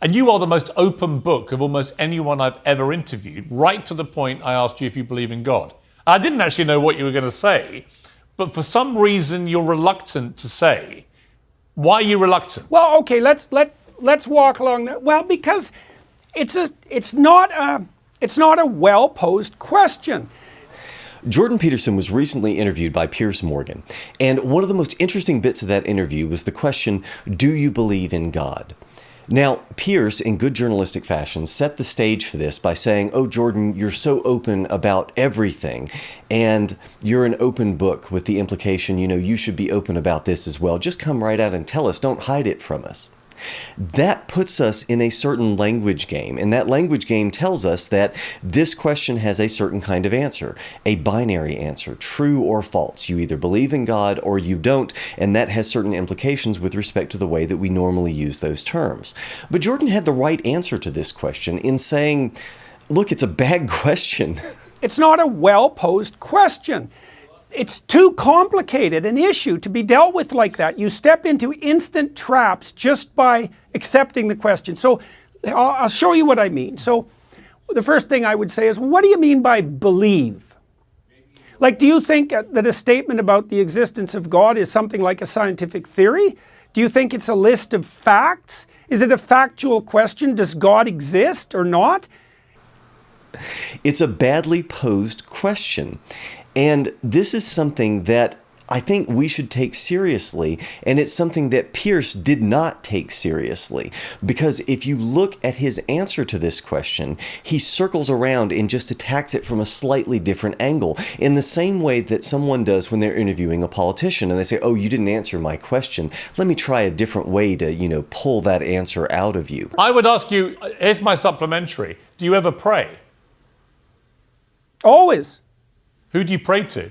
And you are the most open book of almost anyone I've ever interviewed, right to the point I asked you if you believe in God. I didn't actually know what you were going to say, but for some reason you're reluctant to say. Why are you reluctant? Well, okay, let's walk along that. Well, because it's not a well-posed question. Jordan Peterson was recently interviewed by Piers Morgan, and one of the most interesting bits of that interview was the question, do you believe in God? Now, Piers, in good journalistic fashion, set the stage for this by saying, oh, Jordan, you're so open about everything, and you're an open book, with the implication, you should be open about this as well. Just come right out and tell us. Don't hide it from us. That puts us in a certain language game, and that language game tells us that this question has a certain kind of answer, a binary answer, true or false. You either believe in God or you don't, and that has certain implications with respect to the way that we normally use those terms. But Jordan had the right answer to this question in saying, look, it's a bad question. It's not a well-posed question. It's too complicated an issue to be dealt with like that. You step into instant traps just by accepting the question. So I'll show you what I mean. So the first thing I would say is, what do you mean by believe? Like, do you think that a statement about the existence of God is something like a scientific theory? Do you think it's a list of facts? Is it a factual question? Does God exist or not? It's a badly posed question. And this is something that I think we should take seriously, and it's something that Peirce did not take seriously. Because if you look at his answer to this question, he circles around and just attacks it from a slightly different angle, in the same way that someone does when they're interviewing a politician and they say, oh, you didn't answer my question. Let me try a different way to, pull that answer out of you. I would ask you, here's my supplementary. Do you ever pray? Always. Who do you pray to?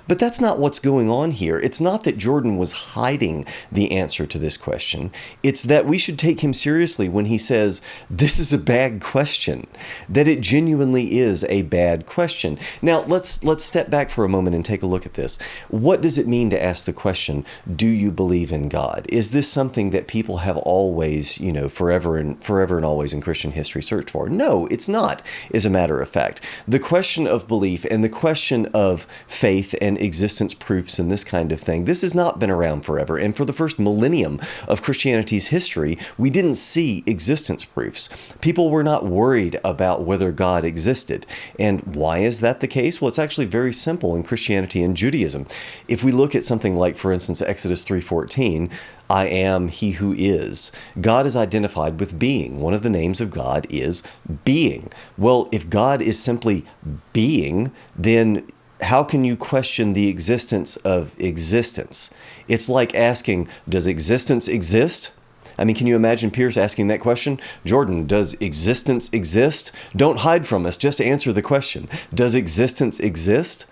But that's not what's going on here. It's not that Jordan was hiding the answer to this question. It's that we should take him seriously when he says, this is a bad question, that it genuinely is a bad question. Now, let's step back for a moment and take a look at this. What does it mean to ask the question, do you believe in God? Is this something that people have always, forever and always in Christian history searched for? No, it's not, as a matter of fact. The question of belief and the question of faith and existence proofs and this kind of thing, this has not been around forever. And for the first millennium of Christianity's history, we didn't see existence proofs. People were not worried about whether God existed. And why is that the case? Well, it's actually very simple in Christianity and Judaism. If we look at something like, for instance, Exodus 3:14, I am he who is. God is identified with being. One of the names of God is being. Well, if God is simply being, then how can you question the existence of existence? It's like asking, does existence exist? I mean, can you imagine Peirce asking that question? Jordan, does existence exist? Don't hide from us, just answer the question. Does existence exist?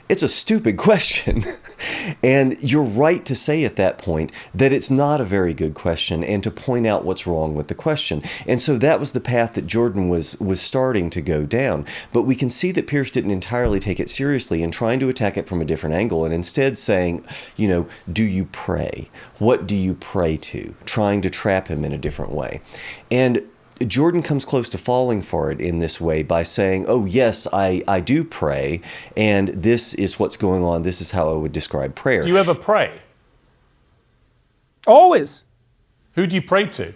It's a stupid question. And you're right to say at that point that it's not a very good question and to point out what's wrong with the question. And so that was the path that Jordan was starting to go down. But we can see that Peirce didn't entirely take it seriously and trying to attack it from a different angle and instead saying, do you pray? What do you pray to? Trying to trap him in a different way. And Jordan comes close to falling for it in this way by saying, oh, yes, I do pray, and this is what's going on. This is how I would describe prayer. Do you ever pray? Always. Who do you pray to?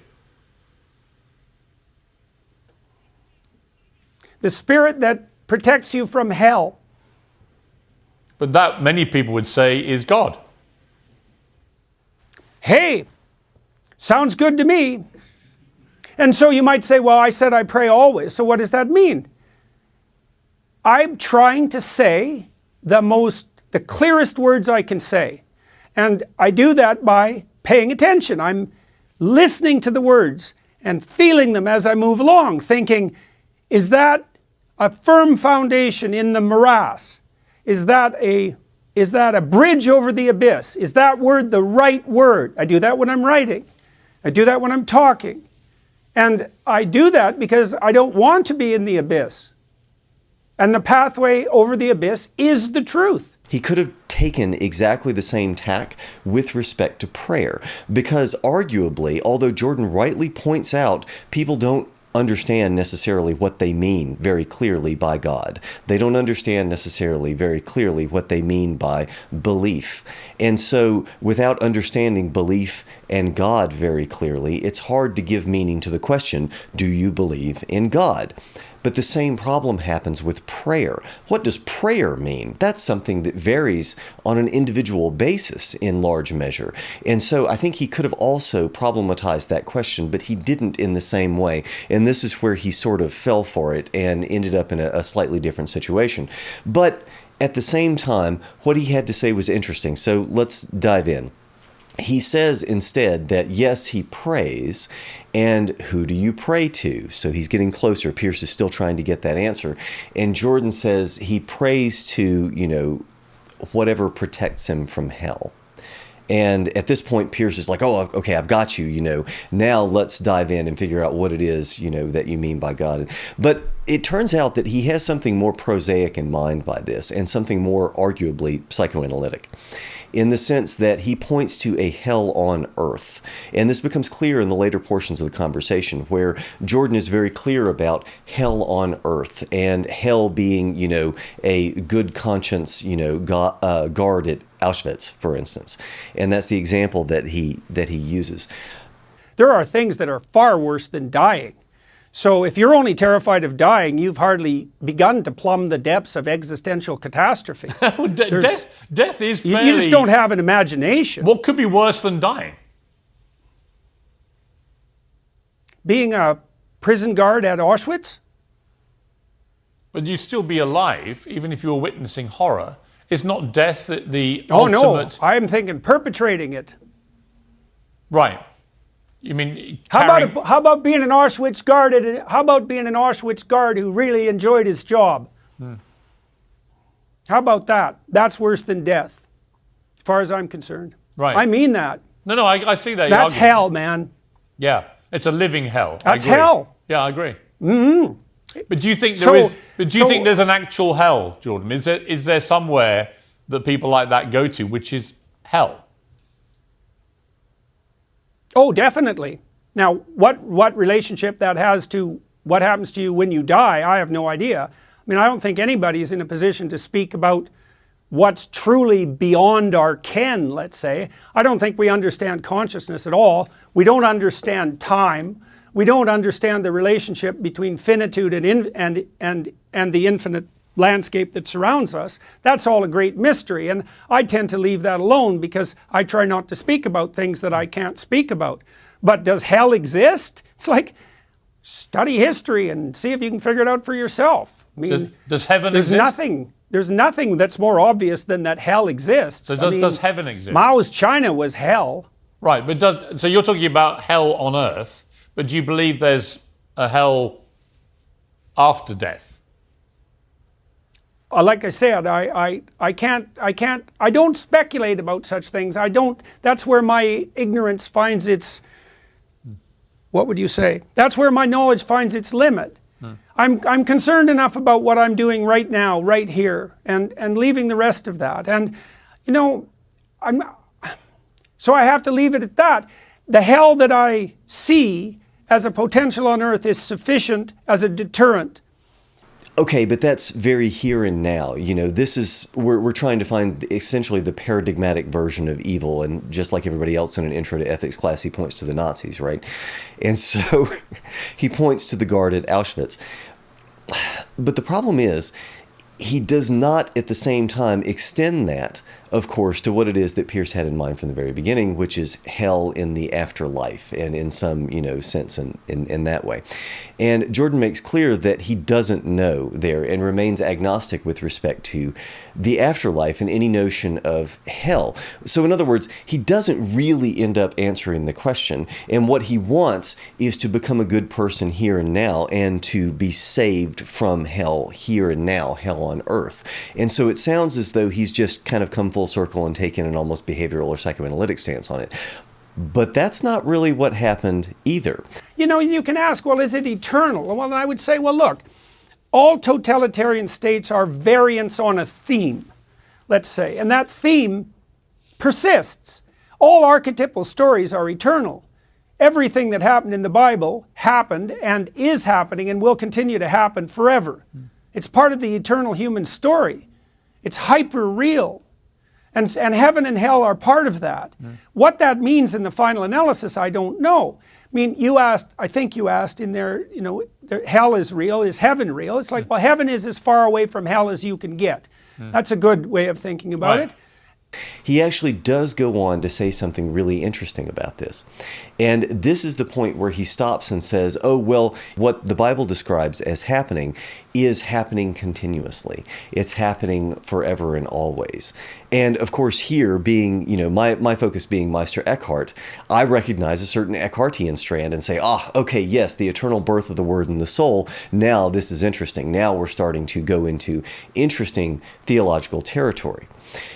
The spirit that protects you from hell. But that, many people would say, is God. Hey, sounds good to me. And so you might say, well, I said I pray always. So what does that mean? I'm trying to say the clearest words I can say. And I do that by paying attention. I'm listening to the words and feeling them as I move along, thinking, is that a firm foundation in the morass? Is that a bridge over the abyss? Is that word the right word? I do that when I'm writing. I do that when I'm talking. And I do that because I don't want to be in the abyss. And the pathway over the abyss is the truth. He could have taken exactly the same tack with respect to prayer, because arguably, although Jordan rightly points out people don't understand necessarily what they mean very clearly by God. They don't understand necessarily very clearly what they mean by belief. And so without understanding belief and God very clearly, it's hard to give meaning to the question, do you believe in God? But the same problem happens with prayer. What does prayer mean? That's something that varies on an individual basis in large measure. And so I think he could have also problematized that question, but he didn't in the same way. And this is where he sort of fell for it and ended up in a slightly different situation. But at the same time, what he had to say was interesting. So let's dive in. He says instead that yes, he prays, and who do you pray to? So he's getting closer. Pierce is still trying to get that answer. And Jordan says he prays to, whatever protects him from hell. And at this point, Pierce is like, oh, okay, I've got you, now let's dive in and figure out what it is, that you mean by God. But it turns out that he has something more prosaic in mind by this, and something more arguably psychoanalytic, in the sense that he points to a hell on earth. And this becomes clear in the later portions of the conversation, where Jordan is very clear about hell on earth, and hell being, a good conscience, guard at Auschwitz, for instance. And that's the example that he uses. There are things that are far worse than dying. So if you're only terrified of dying, you've hardly begun to plumb the depths of existential catastrophe. Death is fairly... You just don't have an imagination. What could be worse than dying? Being a prison guard at Auschwitz? But you'd still be alive, even if you were witnessing horror. Is not death the ultimate... ultimate... Oh no, I'm thinking perpetrating it. Right. You mean carrying... how about being an Auschwitz guard? How about being an Auschwitz guard who really enjoyed his job? How about that? That's worse than death, as far as I'm concerned. Right. I mean that. No, I see that. That's hell, man. Yeah, it's a living hell. That's hell. Yeah, I agree. Mm-hmm. But do you think there is? But do you think there's an actual hell, Jordan? Is there somewhere that people like that go to, which is hell? Oh, definitely. Now, what relationship that has to what happens to you when you die, I have no idea. I mean, I don't think anybody's in a position to speak about what's truly beyond our ken, let's say. I don't think we understand consciousness at all. We don't understand time. We don't understand the relationship between finitude and the infinite landscape that surrounds us. That's all a great mystery, and I tend to leave that alone because I try not to speak about things that I can't speak about. But does hell exist? It's like, study history and see if you can figure it out for yourself. I mean, does heaven exist? There's nothing that's more obvious than that hell exists. So does heaven exist? Mao's China was hell. Right, but so you're talking about hell on earth, but do you believe there's a hell after death? Like I said, I don't speculate about such things. That's where my ignorance finds its, what would you say? That's where my knowledge finds its limit. I'm concerned enough about what I'm doing right now, right here, and leaving the rest of that. And, so I have to leave it at that. The hell that I see as a potential on earth is sufficient as a deterrent. Okay, but that's very here and now. We're trying to find essentially the paradigmatic version of evil, and just like everybody else in an intro to ethics class, he points to the Nazis, right? And so he points to the guard at Auschwitz. But the problem is, he does not at the same time extend that, of course, to what it is that Pierce had in mind from the very beginning, which is hell in the afterlife, and in some, sense in that way. And Jordan makes clear that he doesn't know there and remains agnostic with respect to the afterlife and any notion of hell. So in other words, he doesn't really end up answering the question. And what he wants is to become a good person here and now, and to be saved from hell here and now, hell on earth. And so it sounds as though he's just kind of come full circle and taken an almost behavioral or psychoanalytic stance on it. But that's not really what happened either. You can ask, well, is it eternal? Well, I would say, well, look, all totalitarian states are variants on a theme. let's say. And that theme persists. All archetypal stories are eternal. Everything that happened in the Bible happened and is happening and will continue to happen forever. It's part of the eternal human story. It's hyper real. And heaven and hell are part of that. What that means in the final analysis, I don't know. I mean, I think you asked in there, hell is real, is heaven real? It's like, well, heaven is as far away from hell as you can get. That's a good way of thinking about it. He actually does go on to say something really interesting about this. And this is the point where he stops and says, oh, well, what the Bible describes as happening is happening continuously. It's happening forever and always. And of course, here being, my focus being Meister Eckhart, I recognize a certain Eckhartian strand and say, okay, yes, the eternal birth of the Word and the soul. Now this is interesting. Now we're starting to go into interesting theological territory.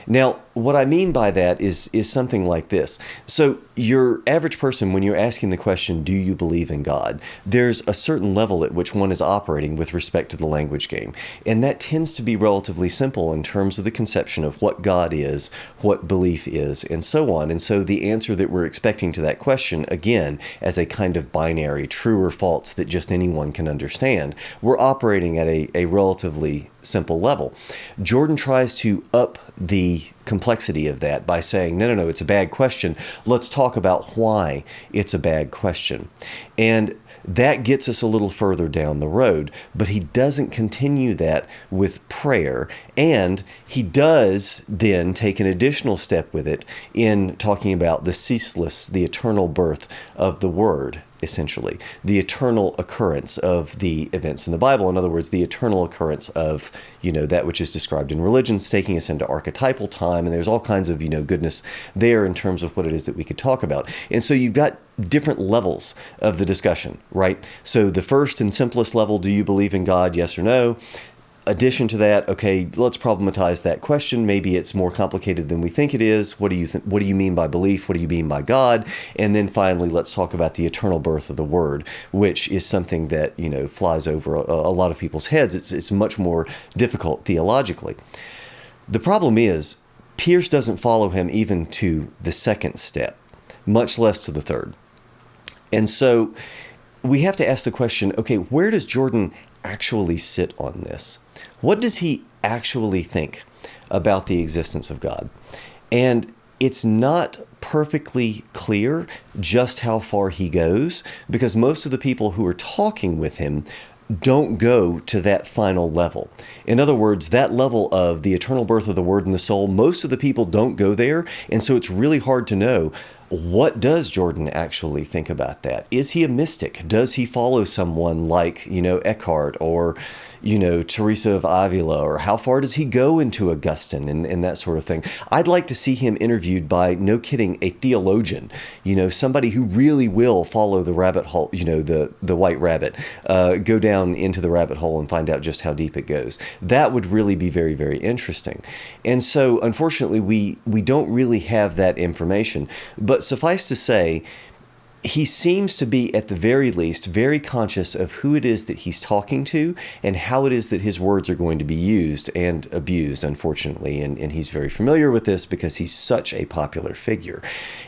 Now, what I mean by that is something like this. So your average person, when you're asking the question, do you believe in God? There's a certain level at which one is operating with respect to the language game. And that tends to be relatively simple in terms of the conception of what God is, what belief is, and so on. And so the answer that we're expecting to that question, again, as a kind of binary, true or false, that just anyone can understand, we're operating at a relatively simple level. Jordan tries to up the complexity of that by saying, no, it's a bad question. Let's talk about why it's a bad question. And that gets us a little further down the road, but he doesn't continue that with prayer. And he does then take an additional step with it in talking about the ceaseless, the eternal birth of the Word, essentially, the eternal occurrence of the events in the Bible. In other words, the eternal occurrence of, that which is described in religions, taking us into archetypal time. And there's all kinds of, goodness there in terms of what it is that we could talk about. And so you've got different levels of the discussion, right? So the first and simplest level, do you believe in God? Yes or no? Addition to that, okay, let's problematize that question. Maybe it's more complicated than we think it is. What do you mean by belief? What do you mean by God? And then finally, let's talk about the eternal birth of the Word, which is something that, flies over a lot of people's heads. It's much more difficult theologically. The problem is, Piers doesn't follow him even to the second step, much less to the third. And so we have to ask the question, okay, where does Jordan actually sit on this? What does he actually think about the existence of God? And it's not perfectly clear just how far he goes, because most of the people who are talking with him don't go to that final level. In other words, that level of the eternal birth of the Word and the soul, most of the people don't go there, and so it's really hard to know, what does Jordan actually think about that? Is he a mystic? Does he follow someone like, Eckhart or, Teresa of Avila, or how far does he go into Augustine and that sort of thing? I'd like to see him interviewed by, no kidding, a theologian, somebody who really will follow the rabbit hole, the white rabbit, go down into the rabbit hole and find out just how deep it goes. That would really be very, very interesting. And so, unfortunately, we don't really have that information. But suffice to say, he seems to be, at the very least, very conscious of who it is that he's talking to and how it is that his words are going to be used and abused, unfortunately. And he's very familiar with this because he's such a popular figure.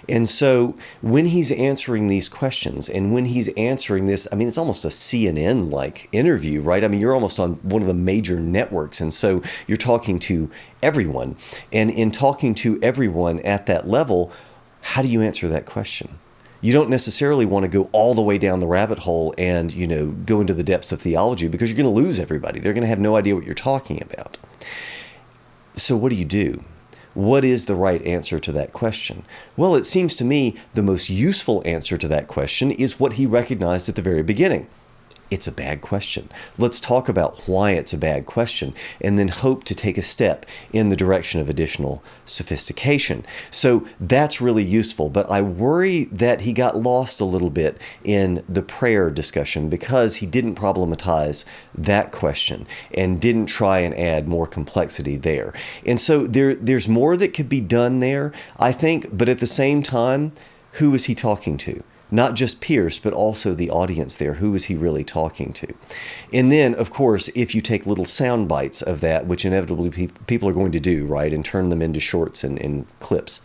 And so when he's answering these questions and when he's answering this, it's almost a CNN-like interview, right? You're almost on one of the major networks. And so you're talking to everyone. And in talking to everyone at that level, how do you answer that question? You don't necessarily want to go all the way down the rabbit hole and, go into the depths of theology, because you're going to lose everybody. They're going to have no idea what you're talking about. So what do you do? What is the right answer to that question? Well, it seems to me the most useful answer to that question is what he recognized at the very beginning. It's a bad question. Let's talk about why it's a bad question and then hope to take a step in the direction of additional sophistication. So that's really useful, but I worry that he got lost a little bit in the prayer discussion because he didn't problematize that question and didn't try and add more complexity there. And so there's more that could be done there, I think, but at the same time, who is he talking to? not just Pierce, but also the audience there. Who is he really talking to? And then, of course, if you take little sound bites of that, which inevitably people are going to do, right, and turn them into shorts and clips,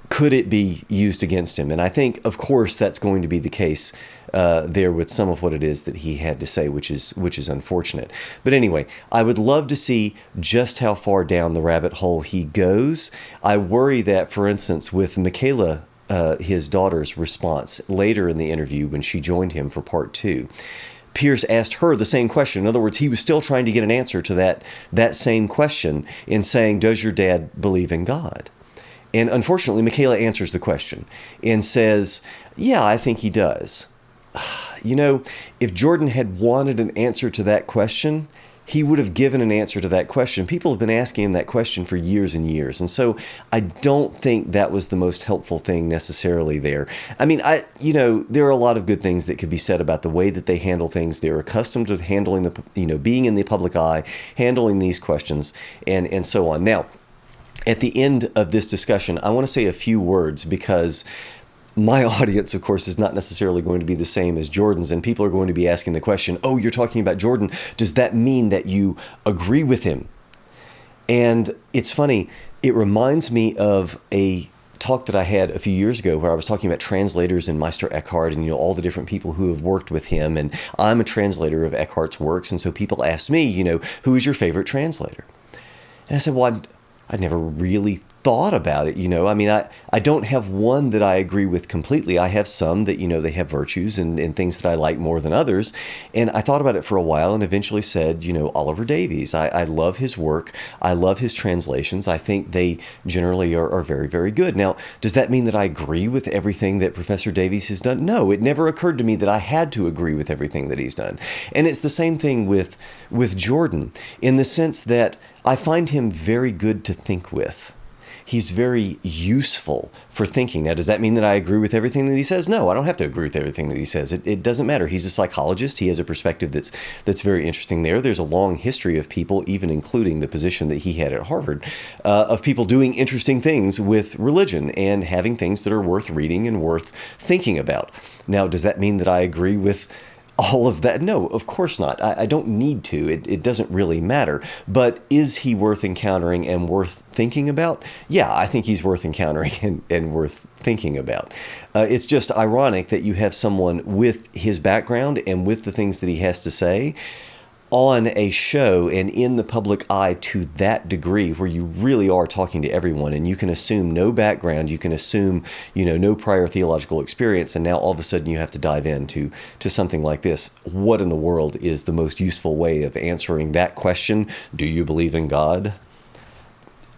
could it be used against him? And I think, of course, that's going to be the case there with some of what it is that he had to say, which is unfortunate. But anyway, I would love to see just how far down the rabbit hole he goes. I worry that, for instance, with Michaela, his daughter's response later in the interview when she joined him for part 2, Pierce asked her the same question. In other words, he was still trying to get an answer to that same question in saying, does your dad believe in God? And unfortunately, Michaela answers the question and says, yeah, I think he does. You know, if Jordan had wanted an answer to that question, he would have given an answer to that question. People have been asking him that question for years and years. And so I don't think that was the most helpful thing necessarily there. I mean, there are a lot of good things that could be said about the way that they handle things. They're accustomed to handling being in the public eye, handling these questions, and so on. Now, at the end of this discussion, I want to say a few words because my audience, of course, is not necessarily going to be the same as Jordan's, and people are going to be asking the question, oh, you're talking about Jordan. Does that mean that you agree with him? And it's funny, it reminds me of a talk that I had a few years ago where I was talking about translators and Meister Eckhart and all the different people who have worked with him. And I'm a translator of Eckhart's works, and so people asked me, who is your favorite translator? And I said, well, I'd never really thought about it. I mean, I don't have one that I agree with completely. I have some that, they have virtues and things that I like more than others. And I thought about it for a while and eventually said, Oliver Davies. I love his work. I love his translations. I think they generally are very, very good. Now, does that mean that I agree with everything that Professor Davies has done? No, it never occurred to me that I had to agree with everything that he's done. And it's the same thing with Jordan in the sense that I find him very good to think with. He's very useful for thinking. Now, does that mean that I agree with everything that he says? No, I don't have to agree with everything that he says. It doesn't matter. He's a psychologist. He has a perspective that's very interesting there. There's a long history of people, even including the position that he had at Harvard, of people doing interesting things with religion and having things that are worth reading and worth thinking about. Now, does that mean that I agree with all of that? No, of course not. I don't need to. It doesn't really matter. But is he worth encountering and worth thinking about? Yeah, I think he's worth encountering and worth thinking about. It's just ironic that you have someone with his background and with the things that he has to say on a show and in the public eye to that degree where you really are talking to everyone and you can assume no background, you can assume, no prior theological experience, and now all of a sudden you have to dive into something like this. What in the world is the most useful way of answering that question? Do you believe in God?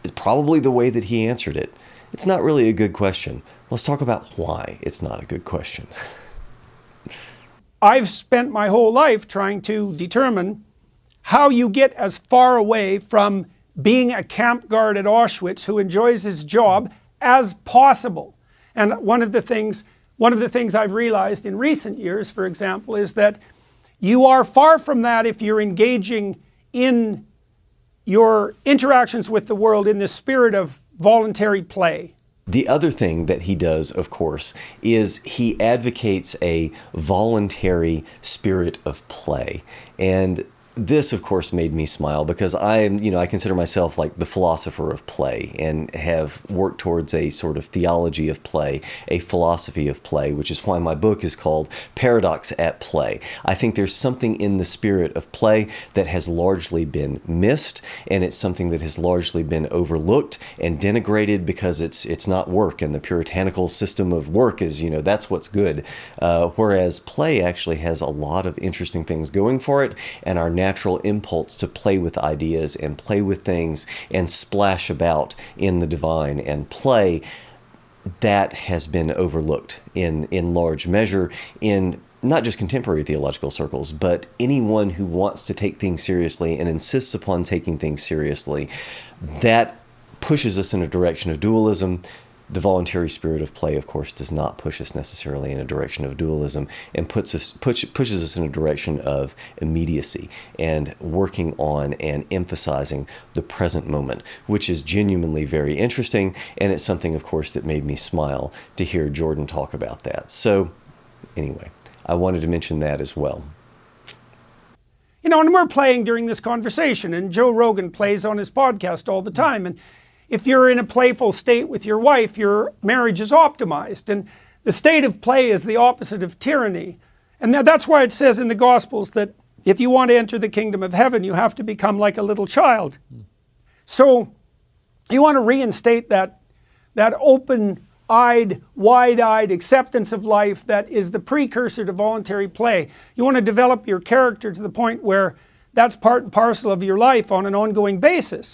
It's probably the way that he answered it. It's not really a good question. Let's talk about why it's not a good question. I've spent my whole life trying to determine how you get as far away from being a camp guard at Auschwitz who enjoys his job as possible. And one of the things I've realized in recent years, for example, is that you are far from that if you're engaging in your interactions with the world in the spirit of voluntary play. The other thing that he does, of course, is he advocates a voluntary spirit of play. And this, of course, made me smile because I consider myself like the philosopher of play and have worked towards a sort of theology of play, a philosophy of play, which is why my book is called Paradox at Play. I think there's something in the spirit of play that has largely been missed, and it's something that has largely been overlooked and denigrated because it's not work, and the puritanical system of work is, that's what's good. Whereas play actually has a lot of interesting things going for it, and our natural impulse to play with ideas and play with things and splash about in the divine and play, that has been overlooked in large measure in not just contemporary theological circles, but anyone who wants to take things seriously and insists upon taking things seriously. That pushes us in a direction of dualism. The voluntary spirit of play, of course, does not push us necessarily in a direction of dualism, and pushes us in a direction of immediacy and working on and emphasizing the present moment, which is genuinely very interesting. And it's something, of course, that made me smile to hear Jordan talk about that. So anyway, I wanted to mention that as well. You know, and we're playing during this conversation, and Joe Rogan plays on his podcast all the time. And if you're in a playful state with your wife, your marriage is optimized. And the state of play is the opposite of tyranny. And that's why it says in the Gospels that if you want to enter the kingdom of heaven, you have to become like a little child. So you want to reinstate that open-eyed, wide-eyed acceptance of life that is the precursor to voluntary play. You want to develop your character to the point where that's part and parcel of your life on an ongoing basis.